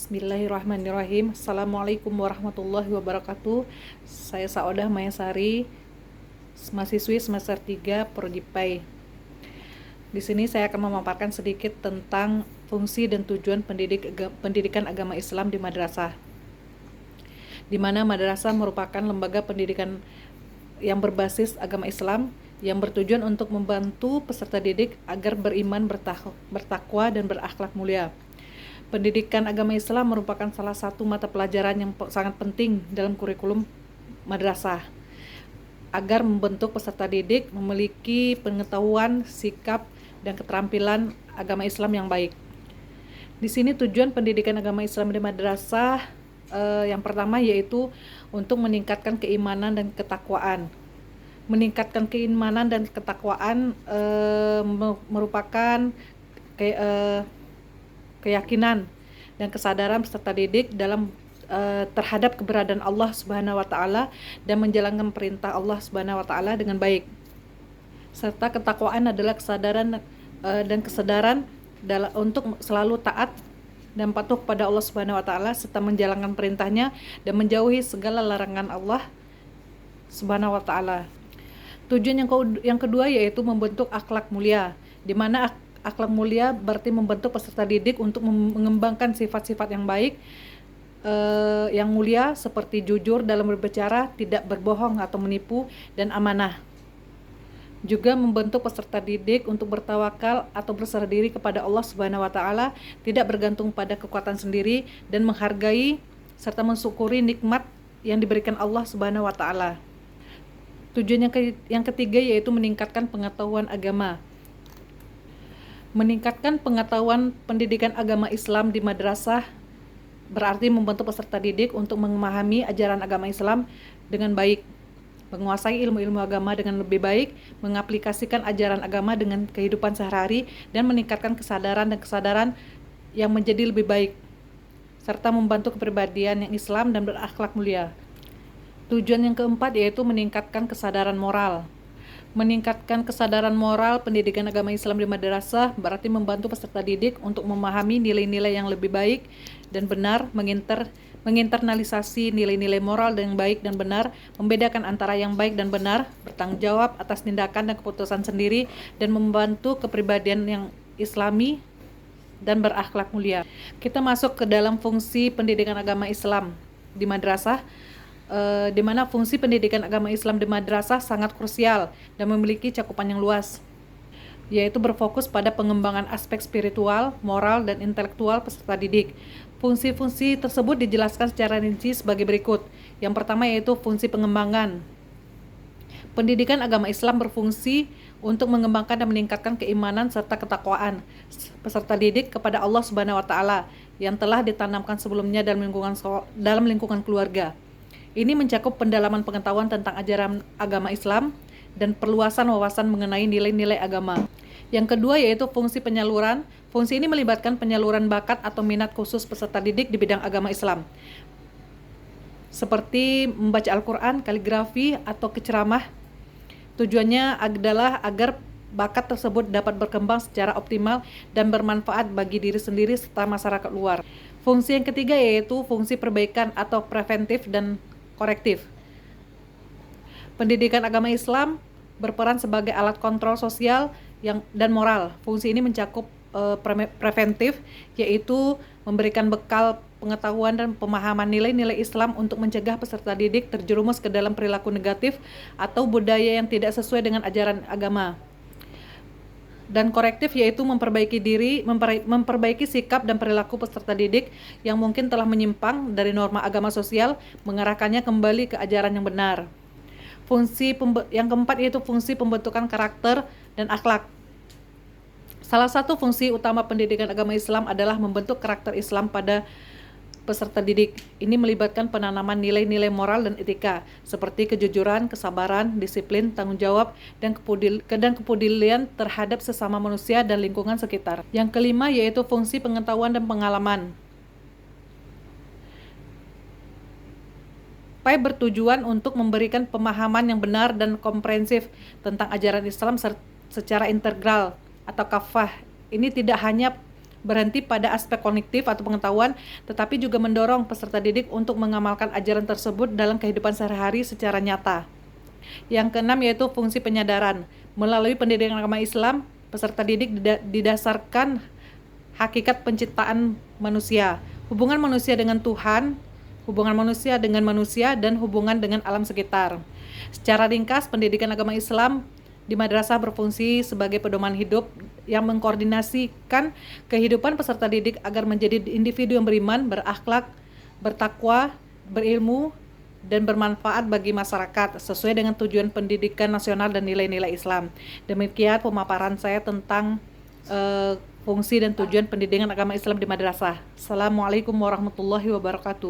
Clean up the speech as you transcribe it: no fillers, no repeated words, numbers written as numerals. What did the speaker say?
Bismillahirrahmanirrahim. Assalamualaikum warahmatullahi wabarakatuh. Saya Saodah Mayasari, mahasiswi semester 3 Prodi PAI. Di sini saya akan memaparkan sedikit tentang fungsi dan tujuan pendidikan agama Islam di madrasah. Di mana madrasah merupakan lembaga pendidikan yang berbasis agama Islam yang bertujuan untuk membantu peserta didik agar beriman, bertakwa, dan berakhlak mulia. Pendidikan agama Islam merupakan salah satu mata pelajaran yang sangat penting dalam kurikulum madrasah agar membentuk peserta didik memiliki pengetahuan, sikap, dan keterampilan agama Islam yang baik. Di sini tujuan pendidikan agama Islam di madrasah yang pertama yaitu untuk meningkatkan keimanan dan ketakwaan. Meningkatkan keimanan dan ketakwaan merupakan keyakinan dan kesadaran peserta didik dalam terhadap keberadaan Allah Subhanahu wa taala dan menjalankan perintah Allah Subhanahu wa taala dengan baik. Serta ketakwaan adalah kesadaran dan kesadaran untuk selalu taat dan patuh kepada Allah Subhanahu wa taala serta menjalankan perintahnya dan menjauhi segala larangan Allah Subhanahu wa taala. Tujuan yang kedua yaitu membentuk akhlak mulia, di mana akhlak mulia berarti membentuk peserta didik untuk mengembangkan sifat-sifat yang baik, yang mulia seperti jujur dalam berbicara, tidak berbohong atau menipu, dan amanah. Juga membentuk peserta didik untuk bertawakal atau berserah diri kepada Allah Subhanahu wa taala, tidak bergantung pada kekuatan sendiri dan menghargai serta mensyukuri nikmat yang diberikan Allah Subhanahu wa taala. Tujuan yang ketiga yaitu meningkatkan pengetahuan agama. Meningkatkan pengetahuan pendidikan agama Islam di madrasah berarti membantu peserta didik untuk memahami ajaran agama Islam dengan baik, menguasai ilmu-ilmu agama dengan lebih baik, mengaplikasikan ajaran agama dengan kehidupan sehari-hari, dan meningkatkan kesadaran yang menjadi lebih baik, serta membantu kepribadian yang Islam dan berakhlak mulia. Tujuan yang keempat yaitu meningkatkan kesadaran moral. Meningkatkan kesadaran moral pendidikan agama Islam di madrasah berarti membantu peserta didik untuk memahami nilai-nilai yang lebih baik dan benar, menginternalisasi nilai-nilai moral yang baik dan benar, membedakan antara yang baik dan benar, bertanggung jawab atas tindakan dan keputusan sendiri, dan membantu kepribadian yang Islami dan berakhlak mulia. Kita masuk ke dalam fungsi pendidikan agama Islam di madrasah, di mana fungsi pendidikan agama Islam di madrasah sangat krusial dan memiliki cakupan yang luas, yaitu berfokus pada pengembangan aspek spiritual, moral, dan intelektual peserta didik. Fungsi-fungsi tersebut dijelaskan secara rinci sebagai berikut. Yang pertama yaitu fungsi pengembangan. Pendidikan agama Islam berfungsi untuk mengembangkan dan meningkatkan keimanan serta ketakwaan peserta didik kepada Allah Subhanahu wa taala yang telah ditanamkan sebelumnya dalam lingkungan keluarga. Ini mencakup pendalaman pengetahuan tentang ajaran agama Islam dan perluasan wawasan mengenai nilai-nilai agama. Yang kedua yaitu fungsi penyaluran. Fungsi ini melibatkan penyaluran bakat atau minat khusus peserta didik di bidang agama Islam, seperti membaca Al-Quran, kaligrafi, atau ceramah. Tujuannya adalah agar bakat tersebut dapat berkembang secara optimal dan bermanfaat bagi diri sendiri serta masyarakat luar. Fungsi yang ketiga yaitu fungsi perbaikan atau preventif dan korektif. Pendidikan agama Islam berperan sebagai alat kontrol sosial dan moral. Fungsi ini mencakup preventif, yaitu memberikan bekal pengetahuan dan pemahaman nilai-nilai Islam untuk mencegah peserta didik terjerumus ke dalam perilaku negatif atau budaya yang tidak sesuai dengan ajaran agama. Dan korektif yaitu memperbaiki sikap dan perilaku peserta didik yang mungkin telah menyimpang dari norma agama sosial, mengarahkannya kembali ke ajaran yang benar. Fungsi yang keempat yaitu fungsi pembentukan karakter dan akhlak. Salah satu fungsi utama pendidikan agama Islam adalah membentuk karakter Islam pada peserta didik. Ini melibatkan penanaman nilai-nilai moral dan etika seperti kejujuran, kesabaran, disiplin, tanggung jawab, dan kepedulian terhadap sesama manusia dan lingkungan sekitar. Yang kelima yaitu fungsi pengetahuan dan pengalaman. PAI bertujuan untuk memberikan pemahaman yang benar dan komprehensif tentang ajaran Islam secara integral atau kafah. Ini tidak hanya berhenti pada aspek kognitif atau pengetahuan, tetapi juga mendorong peserta didik untuk mengamalkan ajaran tersebut dalam kehidupan sehari-hari secara nyata. Yang keenam yaitu fungsi penyadaran. Melalui pendidikan agama Islam, peserta didik didasarkan hakikat penciptaan manusia, hubungan manusia dengan Tuhan, hubungan manusia dengan manusia, dan hubungan dengan alam sekitar. Secara ringkas, pendidikan agama Islam di madrasah berfungsi sebagai pedoman hidup yang mengkoordinasikan kehidupan peserta didik agar menjadi individu yang beriman, berakhlak, bertakwa, berilmu, dan bermanfaat bagi masyarakat sesuai dengan tujuan pendidikan nasional dan nilai-nilai Islam. Demikian pemaparan saya tentang fungsi dan tujuan pendidikan agama Islam di madrasah. Assalamualaikum warahmatullahi wabarakatuh.